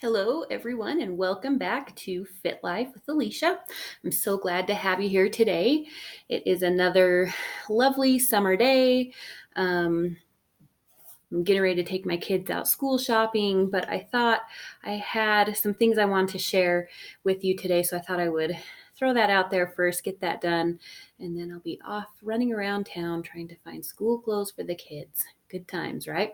Hello, everyone, and welcome back to Fit Life with Alicia. I'm so glad to have you here today. It is another lovely summer day. Um, I'm getting ready to take my kids out school shopping, but I thought I had some things I wanted to share with you today, so I thought I would throw that out there first, get that done, and then I'll be off running around town trying to find school clothes for the kids. Good times, right?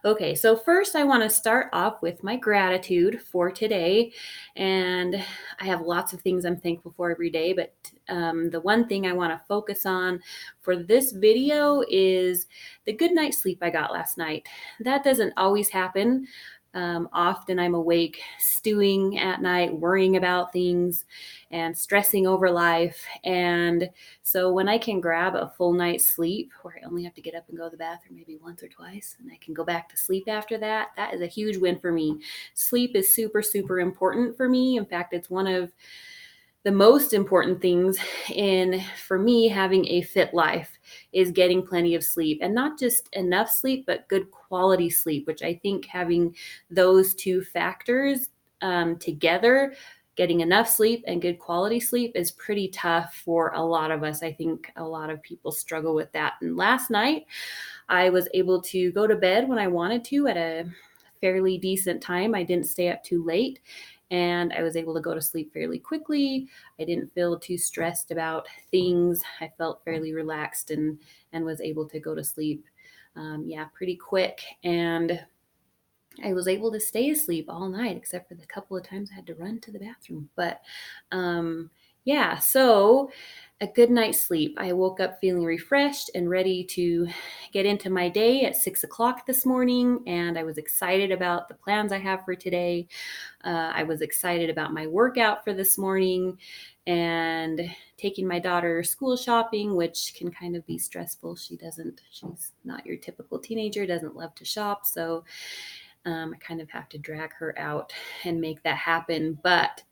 Okay, so first I want to start off with my gratitude for today. And I have lots of things I'm thankful for every day, but the one thing I want to focus on for this video is the good night's sleep I got last night. That doesn't always happen. Often I'm awake, stewing at night, worrying about things and stressing over life. And so when I can grab a full night's sleep where I only have to get up and go to the bathroom maybe once or twice and I can go back to sleep after that, that is a huge win for me. Sleep is super, super important for me. In fact, it's one of the most important things in for me having a fit life is getting plenty of sleep, and not just enough sleep but good quality sleep, which I think having those two factors together, getting enough sleep and good quality sleep, is pretty tough for a lot of us. I think a lot of people struggle with that. And last night I was able to go to bed when I wanted to at a fairly decent time. I didn't stay up too late and I was able to go to sleep fairly quickly. I didn't feel too stressed about things. I felt fairly relaxed and was able to go to sleep pretty quick. And I was able to stay asleep all night, except for the couple of times I had to run to the bathroom. But so a good night's sleep. I woke up feeling refreshed and ready to get into my day at 6 o'clock this morning. And I was excited about the plans I have for today. I was excited about my workout for this morning and taking my daughter school shopping, which can kind of be stressful. She's not your typical teenager, doesn't love to shop. So I kind of have to drag her out and make that happen. But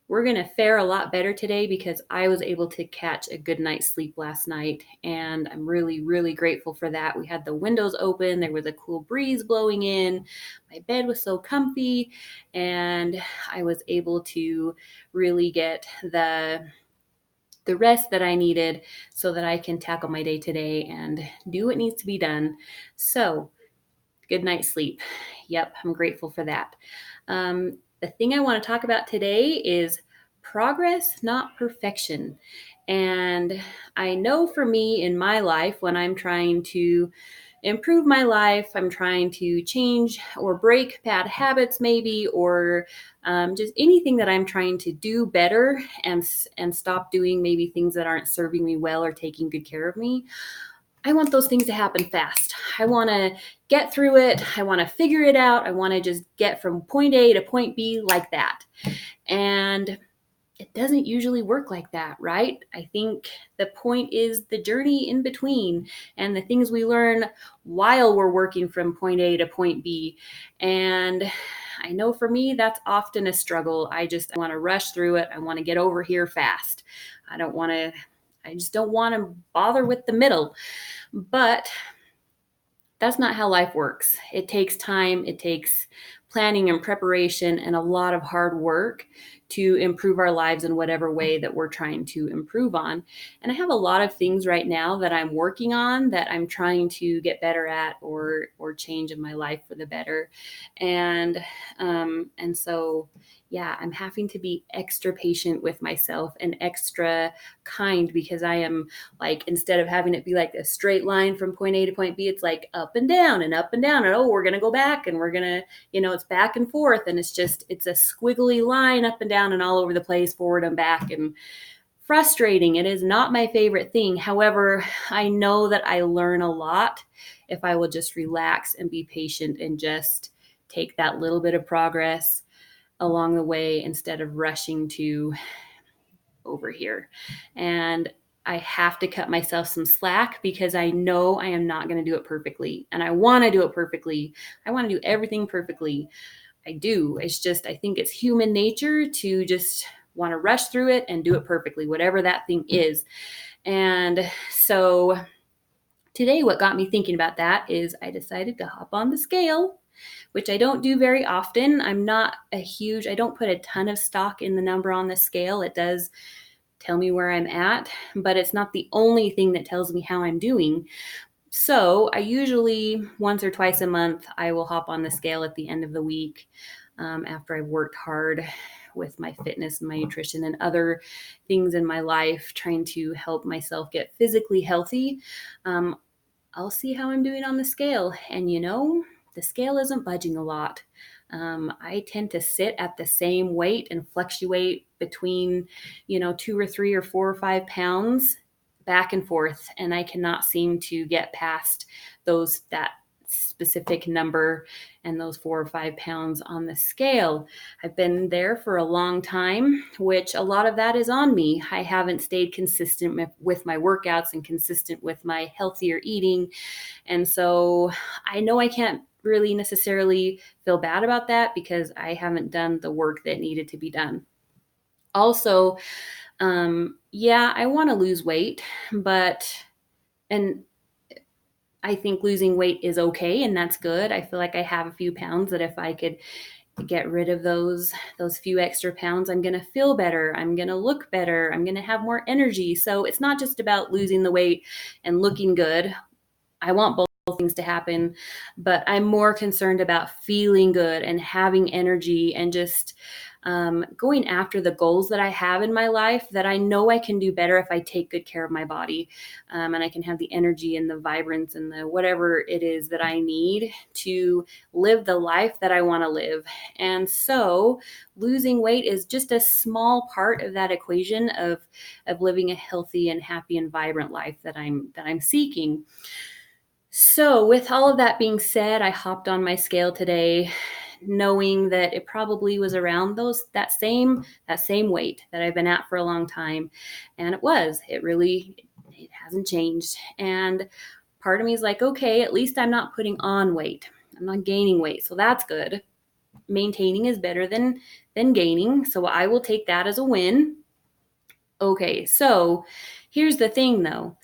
we're going to fare a lot better today because I was able to catch a good night's sleep last night. And I'm really, really grateful for that. We had the windows open, there was a cool breeze blowing in. My bed was so comfy, and I was able to really get the rest that I needed so that I can tackle my day today and do what needs to be done. So, good night's sleep. Yep, I'm grateful for that. The thing I want to talk about today is progress, not perfection. And I know for me in my life, when I'm trying to improve my life, I'm trying to change or break bad habits, maybe, or just anything that I'm trying to do better and stop doing maybe things that aren't serving me well or taking good care of me. I want those things to happen fast. I want to get through it. I want to figure it out. I want to just get from point A to point B like that. And it doesn't usually work like that, right? I think the point is the journey in between and the things we learn while we're working from point A to point B. And I know for me, that's often a struggle. I want to rush through it. I want to get over here fast. I just don't want to bother with the middle. But that's not how life works. It takes time, it takes planning and preparation and a lot of hard work to improve our lives in whatever way that we're trying to improve on. And I have a lot of things right now that I'm working on that I'm trying to get better at or change in my life for the better. And so yeah, I'm having to be extra patient with myself and extra kind because I am like, instead of having it be like a straight line from point A to point B, it's like up and down and up and down. And oh, we're going to go back and we're going to, it's back and forth. And it's a squiggly line up and down and all over the place, forward and back, and frustrating. It is not my favorite thing. However, I know that I learn a lot if I will just relax and be patient and just take that little bit of progress along the way instead of rushing to over here. And I have to cut myself some slack because I know I am not going to do it perfectly. And I want to do it perfectly. I want to do everything perfectly. I do. It's just, I think it's human nature to just want to rush through it and do it perfectly, whatever that thing is. And so today, what got me thinking about that is I decided to hop on the scale which I don't do very often. I don't put a ton of stock in the number on the scale. It does tell me where I'm at, but it's not the only thing that tells me how I'm doing. So I usually once or twice a month, I will hop on the scale at the end of the week, after I've worked hard with my fitness and my nutrition and other things in my life, trying to help myself get physically healthy. Um, I'll see how I'm doing on the scale. And the scale isn't budging a lot. I tend to sit at the same weight and fluctuate between, 2 or 3 or 4 or 5 pounds back and forth. And I cannot seem to get past that specific number and those 4 or 5 pounds on the scale. I've been there for a long time, which a lot of that is on me. I haven't stayed consistent with my workouts and consistent with my healthier eating. And so I know I can't really necessarily feel bad about that because I haven't done the work that needed to be done. Also, yeah, I want to lose weight, and I think losing weight is okay and that's good. I feel like I have a few pounds that if I could get rid of those few extra pounds, I'm going to feel better. I'm going to look better. I'm going to have more energy. So it's not just about losing the weight and looking good. I want both things to happen, but I'm more concerned about feeling good and having energy and just going after the goals that I have in my life that I know I can do better if I take good care of my body, and I can have the energy and the vibrance and the whatever it is that I need to live the life that I want to live. And so losing weight is just a small part of that equation of living a healthy and happy and vibrant life that I'm seeking. So, with all of that being said, I hopped on my scale today knowing that it probably was around that same weight that I've been at for a long time, and it hasn't changed. And part of me is like, okay, at least I'm not putting on weight. I'm not gaining weight. So that's good. Maintaining is better than gaining, so I will take that as a win. Okay, so here's the thing though.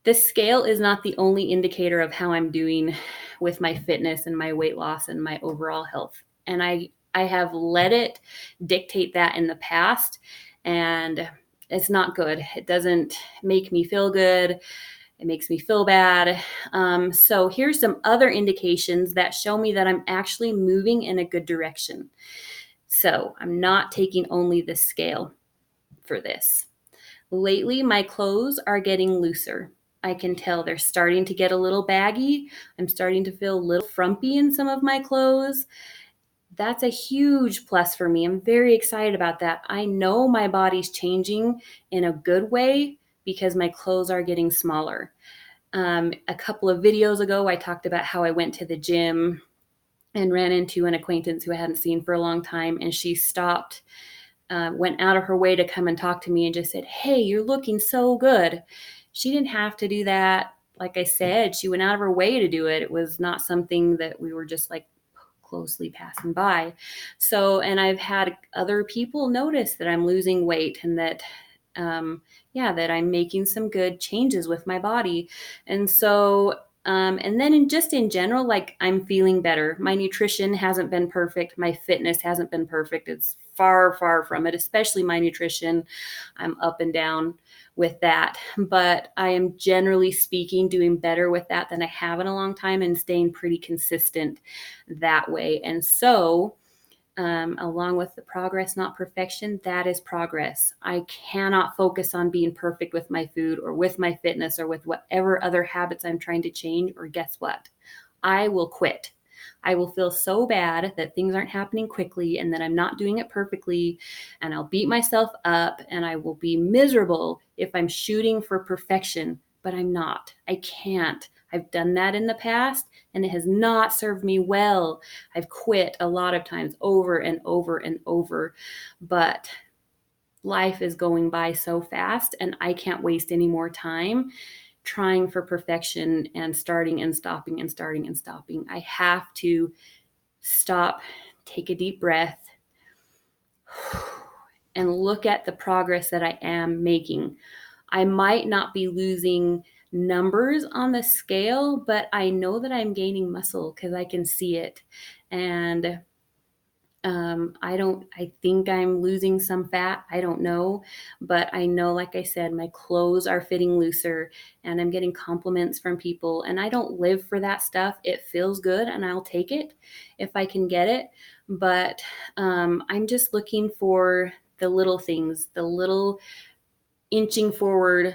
The scale is not the only indicator of how I'm doing with my fitness and my weight loss and my overall health. And I have let it dictate that in the past, and it's not good. It doesn't make me feel good. It makes me feel bad. So here's some other indications that show me that I'm actually moving in a good direction. So I'm not taking only the scale for this. Lately, my clothes are getting looser. I can tell they're starting to get a little baggy. I'm starting to feel a little frumpy in some of my clothes. That's a huge plus for me. I'm very excited about that. I know my body's changing in a good way because my clothes are getting smaller. A couple of videos ago, I talked about how I went to the gym and ran into an acquaintance who I hadn't seen for a long time, and she stopped, went out of her way to come and talk to me and just said, "Hey, you're looking so good." She didn't have to do that. Like I said, she went out of her way to do it. It was not something that we were just like closely passing by. So, and I've had other people notice that I'm losing weight and that, yeah, that I'm making some good changes with my body. And so, and then just in general, like I'm feeling better. My nutrition hasn't been perfect. My fitness hasn't been perfect. It's far, far from it, especially my nutrition. I'm up and down with that. But I am generally speaking doing better with that than I have in a long time and staying pretty consistent that way. And so, along with the progress, not perfection, that is progress. I cannot focus on being perfect with my food or with my fitness or with whatever other habits I'm trying to change, or guess what? I will quit. I will feel so bad that things aren't happening quickly and that I'm not doing it perfectly. And I'll beat myself up and I will be miserable if I'm shooting for perfection, but I'm not. I can't. I've done that in the past and it has not served me well. I've quit a lot of times over and over and over, but life is going by so fast and I can't waste any more time trying for perfection and starting and stopping and starting and stopping. I have to stop, take a deep breath, and look at the progress that I am making. I might not be losing numbers on the scale, but I know that I'm gaining muscle because I can see it. And I think I'm losing some fat. I don't know. But I know, like I said, my clothes are fitting looser and I'm getting compliments from people. And I don't live for that stuff. It feels good and I'll take it if I can get it. But I'm just looking for the little things, the little inching forward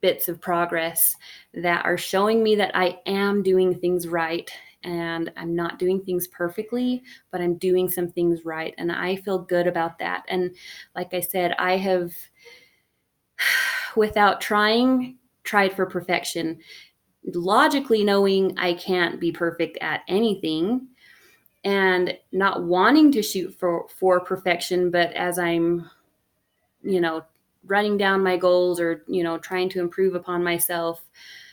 bits of progress that are showing me that I am doing things right, and I'm not doing things perfectly, but I'm doing some things right. And I feel good about that. And like I said, I have, without trying, tried for perfection, logically knowing I can't be perfect at anything and not wanting to shoot for perfection. But as I'm, you know, running down my goals or, trying to improve upon myself,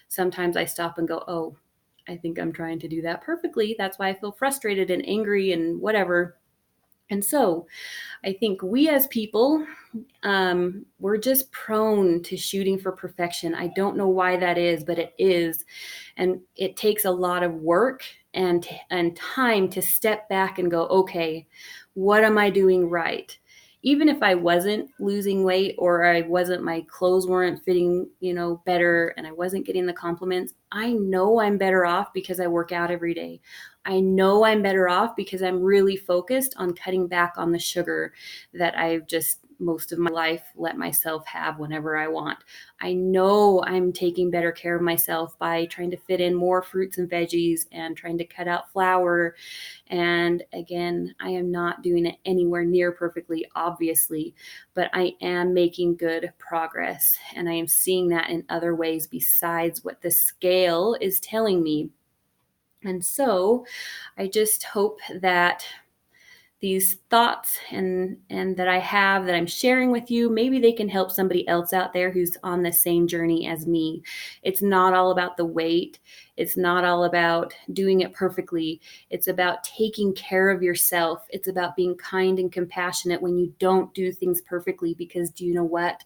sometimes I stop and go, oh, I think I'm trying to do that perfectly. That's why I feel frustrated and angry and whatever. And so I think we as people, we're just prone to shooting for perfection. I don't know why that is, but it is. And it takes a lot of work and time to step back and go, okay, what am I doing right? Even if I wasn't losing weight or my clothes weren't fitting, better and I wasn't getting the compliments, I know I'm better off because I work out every day. I know I'm better off because I'm really focused on cutting back on the sugar that I've just most of my life let myself have whenever I want. I know I'm taking better care of myself by trying to fit in more fruits and veggies and trying to cut out flour. And again, I am not doing it anywhere near perfectly, obviously, but I am making good progress. And I am seeing that in other ways besides what the scale is telling me. And so I just hope that these thoughts and that I have that I'm sharing with you, maybe they can help somebody else out there who's on the same journey as me. It's not all about the weight. It's not all about doing it perfectly. It's about taking care of yourself. It's about being kind and compassionate when you don't do things perfectly, because do you know what?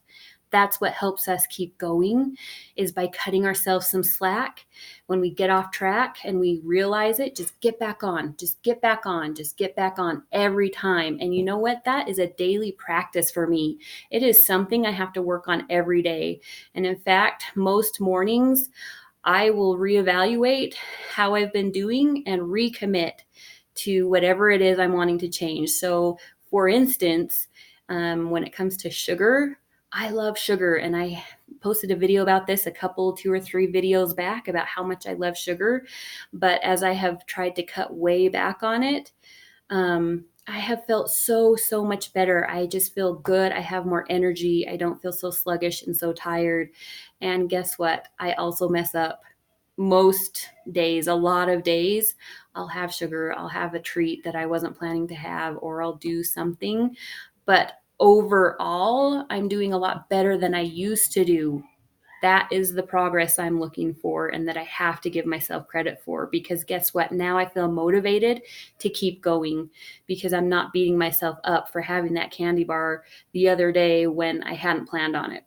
That's what helps us keep going, is by cutting ourselves some slack. When we get off track and we realize it, just get back on, just get back on, just get back on every time. And you know what? That is a daily practice for me. It is something I have to work on every day. And in fact, most mornings, I will reevaluate how I've been doing and recommit to whatever it is I'm wanting to change. So, for instance, when it comes to sugar, I love sugar, and I posted a video about this two or three videos back about how much I love sugar. But as I have tried to cut way back on it, I have felt so much better. I just feel good. I have more energy. I don't feel so sluggish and so tired. And guess what? I also mess up most days. A lot of days, I'll have sugar, I'll have a treat that I wasn't planning to have, or I'll do something. But overall, I'm doing a lot better than I used to do. That is the progress I'm looking for and that I have to give myself credit for, because guess what? Now I feel motivated to keep going because I'm not beating myself up for having that candy bar the other day when I hadn't planned on it.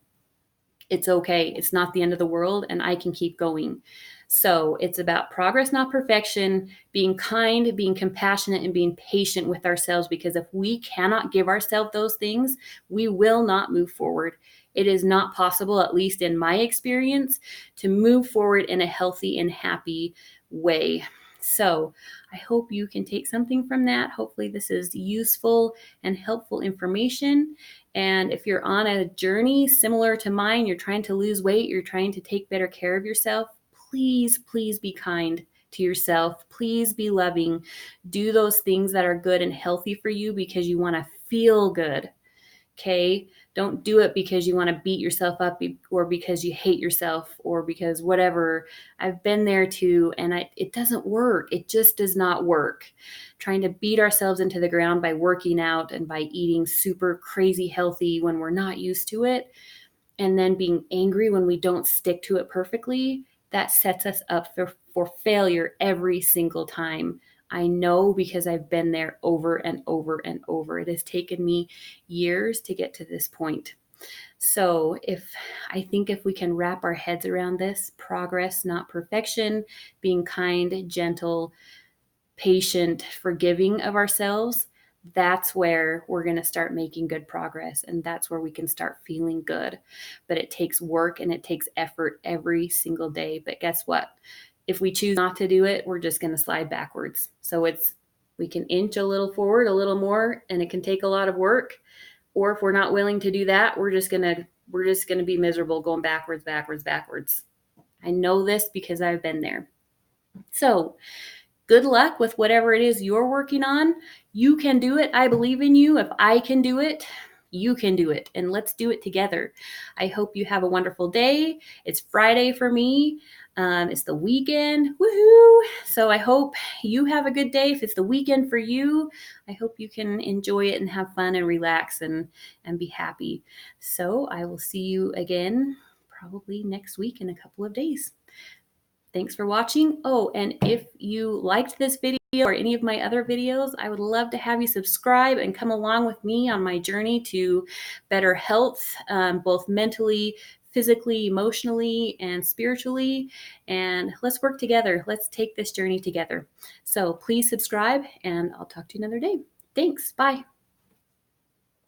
It's okay. It's not the end of the world, and I can keep going. So it's about progress, not perfection, being kind, being compassionate, and being patient with ourselves. Because if we cannot give ourselves those things, we will not move forward. It is not possible, at least in my experience, to move forward in a healthy and happy way. So I hope you can take something from that. Hopefully, this is useful and helpful information. And if you're on a journey similar to mine, you're trying to lose weight, you're trying to take better care of yourself, please be kind to yourself. Please be loving. Do those things that are good and healthy for you because you want to feel good. Okay. Don't do it because you want to beat yourself up or because you hate yourself or because whatever. I've been there too, and it doesn't work. It just does not work. Trying to beat ourselves into the ground by working out and by eating super crazy healthy when we're not used to it, and then being angry when we don't stick to it perfectly, that sets us up for failure every single time. I know because I've been there over and over and over. It has taken me years to get to this point. So I think if we can wrap our heads around this, progress, not perfection, being kind, gentle, patient, forgiving of ourselves, that's where we're going to start making good progress. And that's where we can start feeling good. But it takes work and it takes effort every single day. But guess what? If we choose not to do it, we're just going to slide backwards. So we can inch a little forward, a little more, and it can take a lot of work. Or if we're not willing to do that, we're just going to be miserable going backwards, backwards, backwards. I know this because I've been there. So, good luck with whatever it is you're working on. You can do it. I believe in you. If I can do it, you can do it. And let's do it together. I hope you have a wonderful day. It's Friday for me. It's the weekend. Woohoo! So I hope you have a good day. If it's the weekend for you, I hope you can enjoy it and have fun and relax and be happy. So I will see you again probably next week in a couple of days. Thanks for watching. Oh, and if you liked this video or any of my other videos, I would love to have you subscribe and come along with me on my journey to better health, both mentally, physically, emotionally, and spiritually. And let's work together. Let's take this journey together. So please subscribe, and I'll talk to you another day. Thanks. Bye.